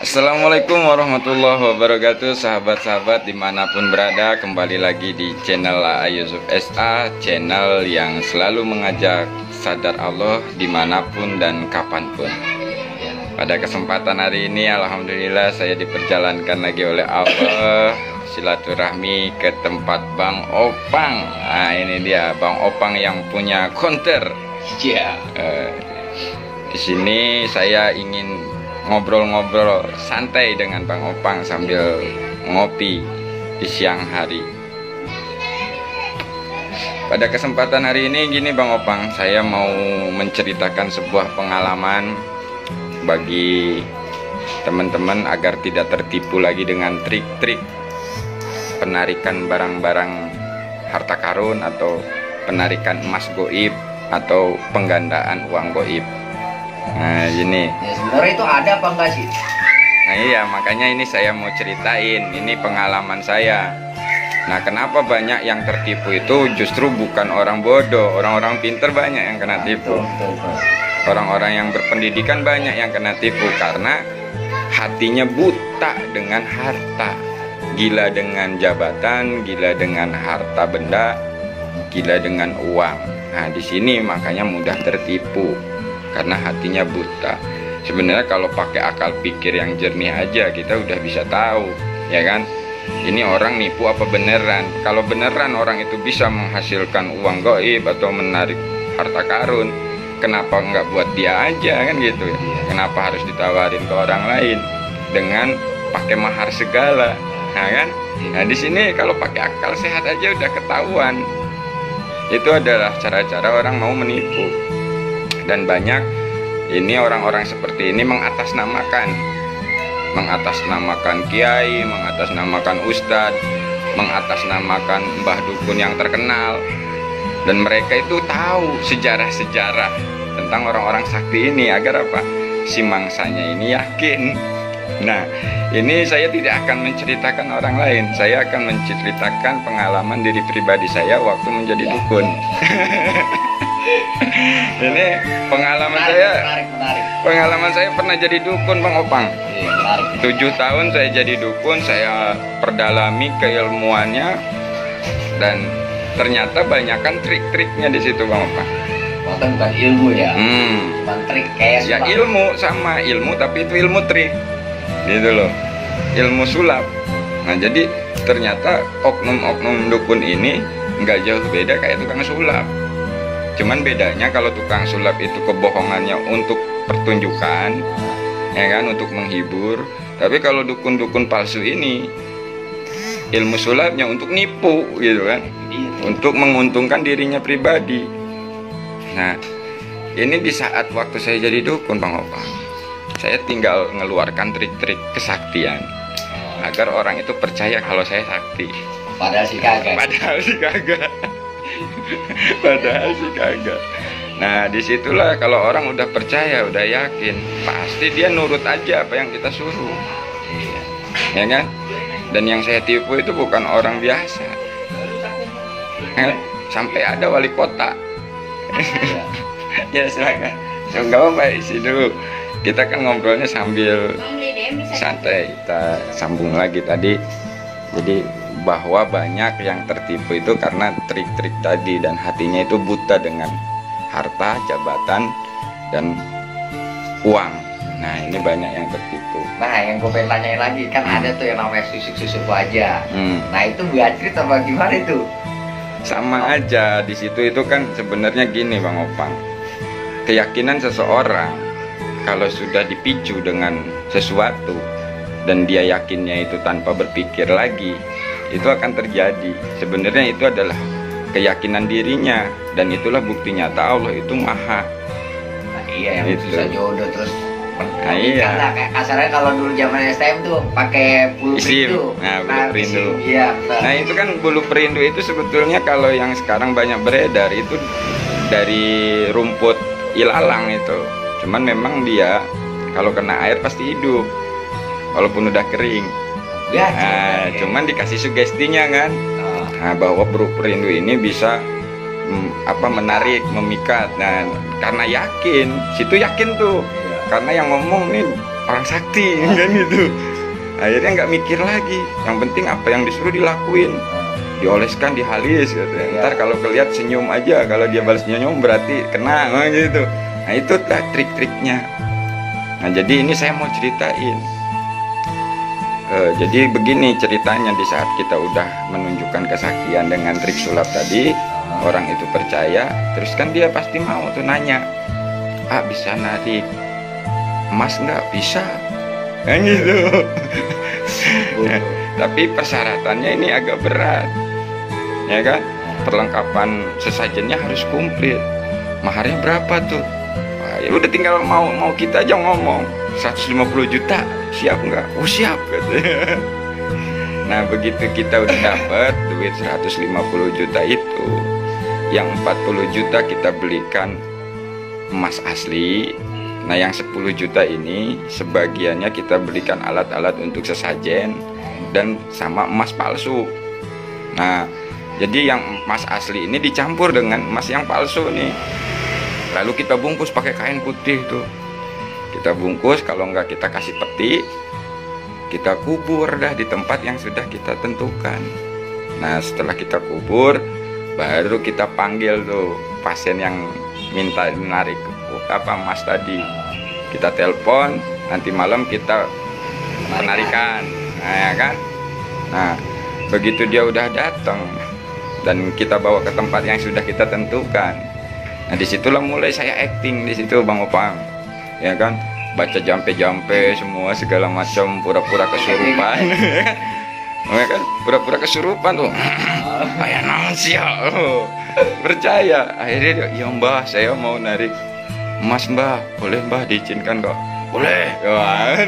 Assalamualaikum warahmatullahi wabarakatuh, sahabat-sahabat dimanapun berada. Kembali lagi di channel A Yusuf SA, channel yang selalu mengajak sadar Allah dimanapun dan kapanpun. Pada kesempatan hari ini alhamdulillah saya diperjalankan lagi oleh Allah silaturahmi ke tempat Bang Opang. Nah ini dia Bang Opang yang punya konter. Di sini saya ingin ngobrol-ngobrol santai dengan Bang Opang sambil ngopi di siang hari. Pada kesempatan hari ini gini Bang Opang, saya mau menceritakan sebuah pengalaman bagi teman-teman agar tidak tertipu lagi dengan trik-trik penarikan barang-barang harta karun atau penarikan emas goib atau penggandaan uang goib. Nah ini ya, sebenarnya itu ada apa enggak sih? Nah iya, makanya ini saya mau ceritain, ini pengalaman saya. Nah kenapa banyak yang tertipu itu justru bukan orang bodoh, orang-orang pinter banyak yang kena tipu. Orang-orang yang berpendidikan banyak yang kena tipu karena hatinya buta dengan harta. Gila dengan jabatan, gila dengan harta benda, gila dengan uang. Nah di sini makanya mudah tertipu karena hatinya buta. Sebenarnya kalau pakai akal pikir yang jernih aja kita udah bisa tahu, ya kan? Ini orang nipu apa beneran? Kalau beneran orang itu bisa menghasilkan uang gaib atau menarik harta karun, kenapa nggak buat dia aja kan gitu ya? Kenapa harus ditawarin ke orang lain dengan pakai mahar segala? Nah kan? Nah di sini kalau pakai akal sehat aja udah ketahuan. Itu adalah cara-cara orang mau menipu. Dan banyak ini orang-orang seperti ini mengatasnamakan kiai, mengatasnamakan ustadz, mengatasnamakan mbah dukun yang terkenal. Dan mereka itu tahu sejarah-sejarah tentang orang-orang sakti ini agar apa? Si mangsanya ini yakin. Nah, ini saya tidak akan menceritakan orang lain. Saya akan menceritakan pengalaman diri pribadi saya waktu menjadi dukun. Ini pengalaman menarik. Pengalaman saya pernah jadi dukun Bang Opang. 7 tahun saya jadi dukun, saya perdalami keilmuannya dan ternyata banyakkan trik-triknya di situ Bang Opang. Bukan ilmu ya, bukan trik kayak ya sulap. ilmu sama ilmu tapi itu ilmu trik gitu loh, ilmu sulap. Nah jadi ternyata oknum-oknum dukun ini nggak jauh beda kayak tukang sulap. Cuman bedanya kalau tukang sulap itu kebohongannya untuk pertunjukan, ya kan, untuk menghibur. Tapi kalau dukun-dukun palsu ini ilmu sulapnya untuk nipu, gitu kan, untuk menguntungkan dirinya pribadi. Nah, ini di saat waktu saya jadi dukun, Bang Opang, saya tinggal ngeluarkan trik-trik kesaktian agar orang itu percaya kalau saya sakti. Padahal sih kagak. Padahal sih kagak. Nah disitulah kalau orang udah percaya, udah yakin, pasti dia nurut aja apa yang kita suruh, ya kan? Dan yang saya tipu itu bukan orang biasa, sampai ada wali kota. Ya silakan. Enggak apa-apa, isi dulu. Kita kan ngobrolnya sambil santai. Kita sambung lagi tadi. Jadi bahwa banyak yang tertipu itu karena trik-trik tadi dan hatinya itu buta dengan harta, jabatan, dan uang. Nah ini banyak yang tertipu. Nah yang gue pengen tanyain lagi kan ada tuh yang namanya susuk-susuk wajah. Nah itu buatrit apa gimana itu? Sama aja di situ itu kan sebenarnya gini Bang Opang. Keyakinan seseorang kalau sudah dipicu dengan sesuatu dan dia yakinnya itu tanpa berpikir lagi, itu akan terjadi. Sebenarnya itu adalah keyakinan dirinya dan itulah bukti nyata Allah itu maha. Nah, iya yang itu. Susah jodoh terus. Nah, iya. Karena kayak kasarnya kalau dulu zaman STM tuh pakai bulu perindu. Nah, bulu perindu. Iya. Nah itu kan bulu perindu itu sebetulnya kalau yang sekarang banyak beredar itu dari rumput ilalang itu. Cuman memang dia kalau kena air pasti hidup, walaupun udah kering. Ya, Nah, cuman dikasih sugestinya kan, nah, bahwa bulu perindu ini bisa menarik, memikat. Nah, karena yakin, situ yakin tuh, karena yang ngomong nih orang sakti kan gitu. Akhirnya nggak mikir lagi, yang penting apa yang disuruh dilakuin, dioleskan, dihalis gitu. Ntar kalau kelihat senyum aja, kalau dia balas senyum berarti kena gitu. Nah itu trik-triknya. Nah jadi ini saya mau ceritain. Jadi begini ceritanya, di saat kita udah menunjukkan kesaktian dengan trik sulap tadi, orang itu percaya, terus kan dia pasti mau tuh nanya, bisa narik emas nggak? Bisa kan gitu. Ya, tapi persyaratannya ini agak berat, ya kan? Perlengkapan sesajennya harus komplit. Maharnya berapa tuh? Wah, ya udah tinggal mau kita aja ngomong 150 juta, siap nggak? Oh siap katanya. Nah begitu kita udah dapat duit 150 juta itu, yang 40 juta kita belikan emas asli. Nah yang 10 juta ini sebagiannya kita belikan alat-alat untuk sesajen dan sama emas palsu. Nah jadi yang emas asli ini dicampur dengan emas yang palsu nih. Lalu kita bungkus pakai kain putih tuh. Kita bungkus, kalau nggak kita kasih peti, kita kubur dah di tempat yang sudah kita tentukan. Nah setelah kita kubur, baru kita panggil tuh pasien yang minta menarik emas tadi. Kita telepon, nanti malam kita penarikan. Nah ya kan. Nah begitu dia udah datang dan kita bawa ke tempat yang sudah kita tentukan. Nah disitulah mulai saya acting di situ Bang Opang, ya kan, baca jampe-jampe semua segala macam, pura-pura kesurupan. Ya kan, pura-pura kesurupan tuh. Kayak naon sih ya. Percaya. Akhirnya dia, ya Mbah, saya mau narik emas Mbah, boleh Mbah diizinkan kok? Boleh. Wah.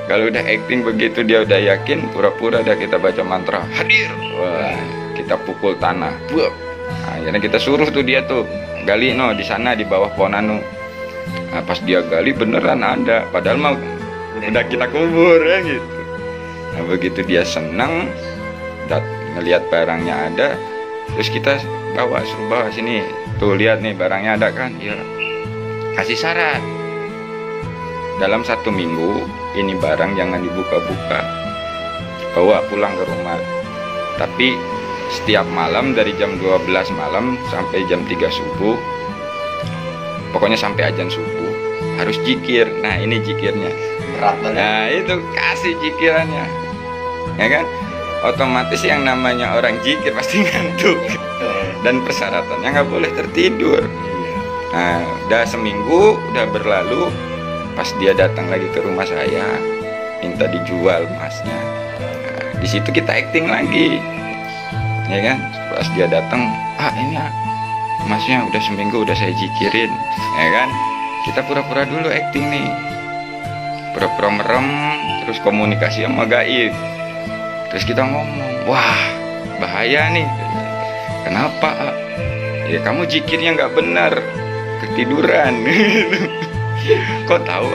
Kalau udah acting begitu dia udah yakin, pura-pura dah kita baca mantra hadir. Wah, kita pukul tanah. Buak. Nah, jadi kita suruh tuh dia tuh gali no di sana di bawah pohon anu. Nah, pas dia gali beneran ada, padahal mau udah kita kubur ya gitu. Nah, begitu dia senang ngelihat barangnya ada, terus kita suruh bawa sini. Tuh lihat nih barangnya ada kan? Ya. Kasih syarat. Dalam 1 minggu ini barang jangan dibuka-buka. Bawa pulang ke rumah. Tapi setiap malam dari jam 12 malam sampai jam 3 subuh, pokoknya sampai azan subuh harus zikir. Nah ini zikirnya berat banget. Nah itu kasih zikirannya, ya kan, otomatis yang namanya orang zikir pasti ngantuk. Dan persyaratannya nggak boleh tertidur. Nah udah seminggu udah berlalu, pas dia datang lagi ke rumah saya minta dijual emasnya. Nah, di situ kita acting lagi, ya kan. Pas dia datang, ini emasnya udah seminggu udah saya zikirin, ya kan. Kita pura-pura dulu acting nih, pura-pura merem, terus komunikasi sama gaib. Terus kita ngomong, wah bahaya nih. Kenapa? Ya kamu zikirnya nggak benar, ketiduran. Kok tahu?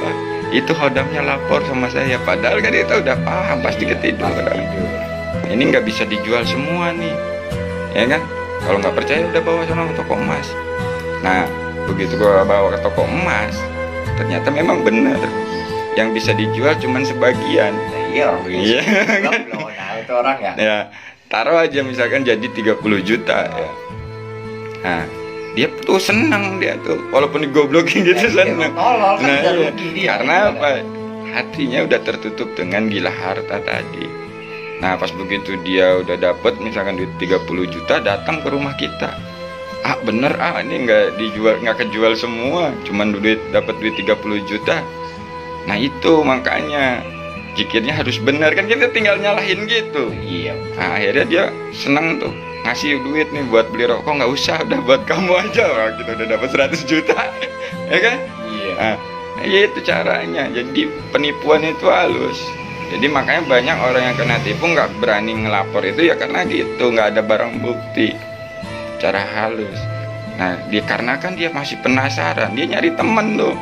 Itu hodamnya lapor sama saya, padahal kan kita udah paham pasti ketiduran. Ini nggak bisa dijual semua nih, ya kan. Kalau nggak percaya udah bawa sana ke toko emas. Nah begitu gua bawa ke toko emas, ternyata memang benar yang bisa dijual cuman sebagian. Iya kan? Itu orang ya. Ya taruh aja misalkan jadi 30 juta ya. Nah dia tuh senang, dia tuh walaupun digoblokin gitu senang. Nah iya. Karena apa? Hatinya udah tertutup dengan gila harta tadi. Nah pas begitu dia udah dapet misalkan duit 30 juta, datang ke rumah kita. Bener ini nggak dijual, nggak kejual semua, cuman dapat duit 30 juta. Nah itu makanya zikirnya harus benar kan, kita tinggal nyalahin gitu. Iya. Nah, akhirnya dia senang tuh, ngasih duit nih buat beli rokok, nggak usah, udah buat kamu aja. Wah, kita udah dapat 100 juta, ya kan? Iya. Nah, itu caranya. Jadi penipuan itu halus. Jadi makanya banyak orang yang kena tipu nggak berani ngelapor itu ya karena gitu, nggak ada barang bukti. Cara halus. Nah, dikarenakan dia masih penasaran, dia nyari temen tuh.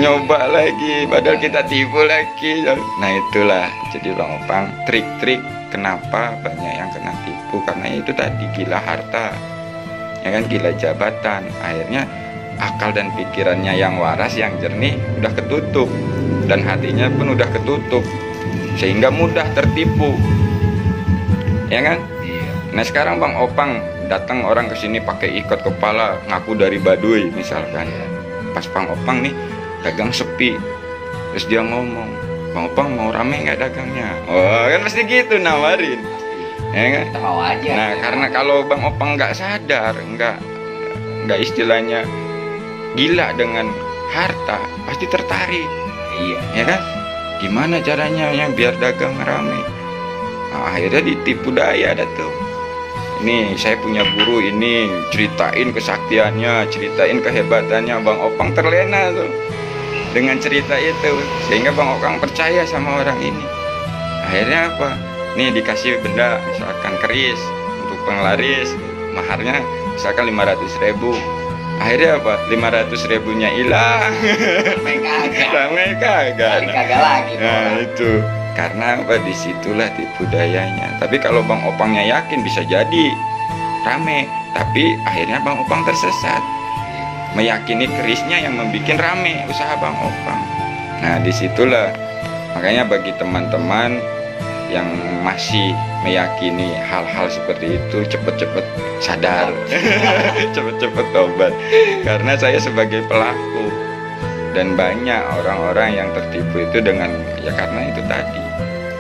Nyoba lagi, padahal kita tipu lagi. Nah itulah jadi Bang Opang, trik-trik kenapa banyak yang kena tipu, karena itu tadi gila harta, ya kan, gila jabatan. Akhirnya akal dan pikirannya yang waras, yang jernih udah ketutup, dan hatinya pun udah ketutup, sehingga mudah tertipu, ya kan? Iya. Nah sekarang Bang Opang datang orang ke sini pakai ikat kepala, ngaku dari Baduy misalkan. Pas Bang Opang nih dagang sepi, terus dia ngomong, Bang Opang mau rame nggak dagangnya? Oh kan pasti gitu nawarin, ya kan? Kita mau aja. Nah karena kalau Bang Opang nggak sadar, nggak istilahnya gila dengan harta, pasti tertarik, Iya. ya kan? Gimana caranya ya biar dagang rame? Nah, akhirnya ditipu daya dah tuh. Ini saya punya guru ini, ceritain kesaktiannya, ceritain kehebatannya. Bang Opang terlena tuh dengan cerita itu, sehingga Bang Opang percaya sama orang ini. Akhirnya apa? Nih dikasih benda misalkan keris untuk penglaris, maharnya misalkan 500.000. Akhirnya apa? 500.000-nya hilang. Ramai kagak. Ramai kagak. Balik kagak lagi. tuh Nah orang. itu karena apa, disitulah tipu dayanya. Tapi kalau Bang Opangnya yakin bisa jadi rame, tapi akhirnya Bang Opang tersesat, meyakini kerisnya yang membuat rame usaha Bang Opang. Nah disitulah makanya bagi teman-teman yang masih meyakini hal-hal seperti itu, cepet-cepet sadar, cepet-cepet tobat. Karena saya sebagai pelaku, dan banyak orang-orang yang tertipu itu dengan ya karena itu tadi,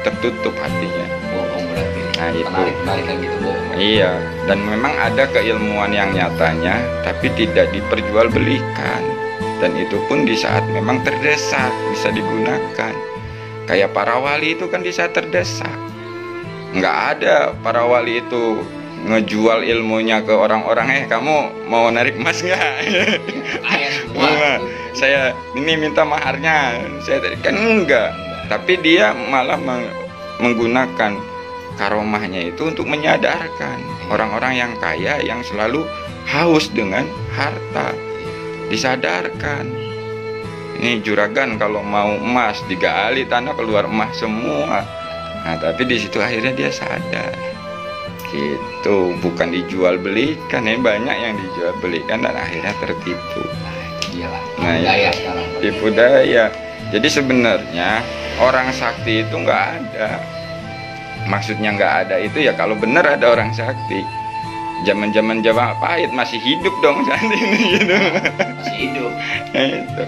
tertutup hatinya. Bohong berarti. Nah, itu. Balik kan gitu bohong. Iya, dan memang ada keilmuan yang nyatanya tapi tidak diperjualbelikan, dan itu pun di saat memang terdesak bisa digunakan. Kayak para wali itu kan di saat terdesak, nggak ada para wali itu ngejual ilmunya ke orang-orang, kamu mau narik emas nggak? Kaya semua. Wah, saya ini minta maharnya, saya tadi kan enggak, tapi dia malah menggunakan karomahnya itu untuk menyadarkan orang-orang yang kaya yang selalu haus dengan harta, disadarkan. Ini juragan kalau mau emas digali tanah keluar emas semua. Nah tapi di situ akhirnya dia sadar, gitu, bukan dijual belikan. Ya banyak yang dijual belikan dan akhirnya tertipu. Iyalah. Nah, Daya itu. sekarang. Tipu daya. Jadi sebenarnya orang sakti itu nggak ada. Maksudnya nggak ada itu ya kalau benar ada orang sakti. Zaman-zaman Majapahit masih hidup dong saat ini gitu. Masih hidup. Nah, itu.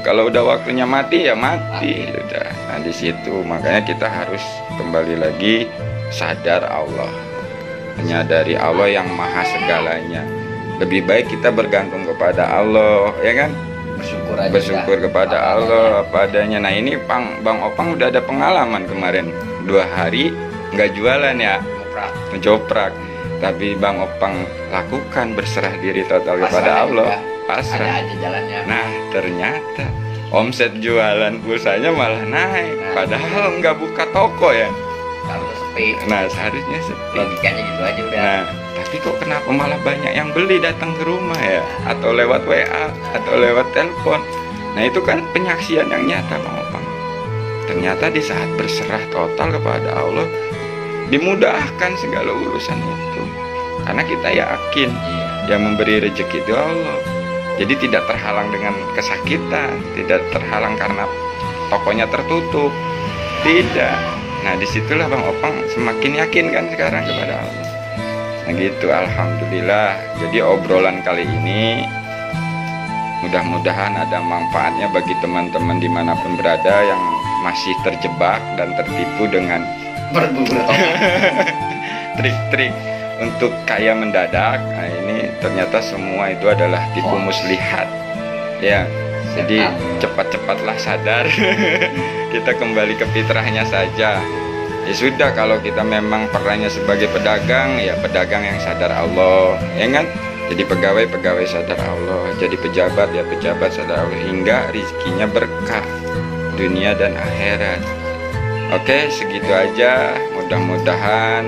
Kalau udah waktunya mati ya mati, udah. Nah di situ makanya kita harus kembali lagi sadar Allah, menyadari Allah yang maha segalanya. Lebih baik kita bergantung kepada Allah, ya kan? Bersyukur aja. Bersyukur kepada Allah apa adanya. Nah ini Bang Opang udah ada pengalaman kemarin 2 hari nggak jualan ya, ngejoprak. Tapi Bang Opang lakukan berserah diri total kepada Allah. Pasrah. Ada aja jalannya. Nah ternyata omset jualan pulsanya malah naik, padahal nggak buka toko ya. Kalau sepi. Nah seharusnya sepi. Logikanya gitu aja udah. Nah tapi kok kenapa malah banyak yang beli datang ke rumah ya, atau lewat WA atau lewat telepon. Nah itu kan penyaksian yang nyata Bang Opang. Ternyata di saat berserah total kepada Allah dimudahkan segala urusan itu, karena kita yakin yang memberi rezeki itu Allah. Jadi tidak terhalang dengan kesakitan, tidak terhalang karena tokonya tertutup, tidak. Nah disitulah Bang Opang semakin yakin kan sekarang kepada Allah. Nah gitu, alhamdulillah. Jadi obrolan kali ini mudah-mudahan ada manfaatnya bagi teman-teman dimanapun berada yang masih terjebak dan tertipu dengan trik-trik untuk kaya mendadak. Nah ini ternyata semua itu adalah tipu muslihat ya. Jadi cepat-cepatlah sadar. Kita kembali ke fitrahnya saja. Ya sudah, kalau kita memang perannya sebagai pedagang, ya pedagang yang sadar Allah, ya kan? Jadi pegawai sadar Allah, jadi pejabat ya pejabat sadar Allah, hingga rezekinya berkah dunia dan akhirat. Oke, segitu aja. Mudah-mudahan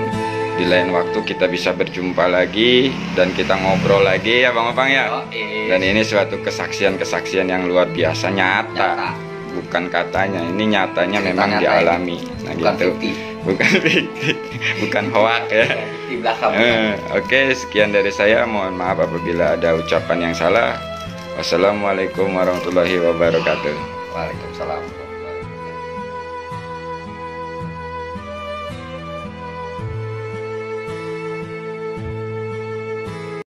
di lain waktu kita bisa berjumpa lagi dan kita ngobrol lagi ya Bang Opang ya. Dan ini suatu kesaksian-kesaksian yang luar biasa, nyata. Bukan katanya, ini nyatanya memang dialami. Nah bukan gitu. fiktif. Bukan fiktif. bukan hoak ya. Di belakang. Oke, sekian dari saya. Mohon maaf apabila ada ucapan yang salah. Wassalamualaikum warahmatullahi wabarakatuh. Waalaikumsalam.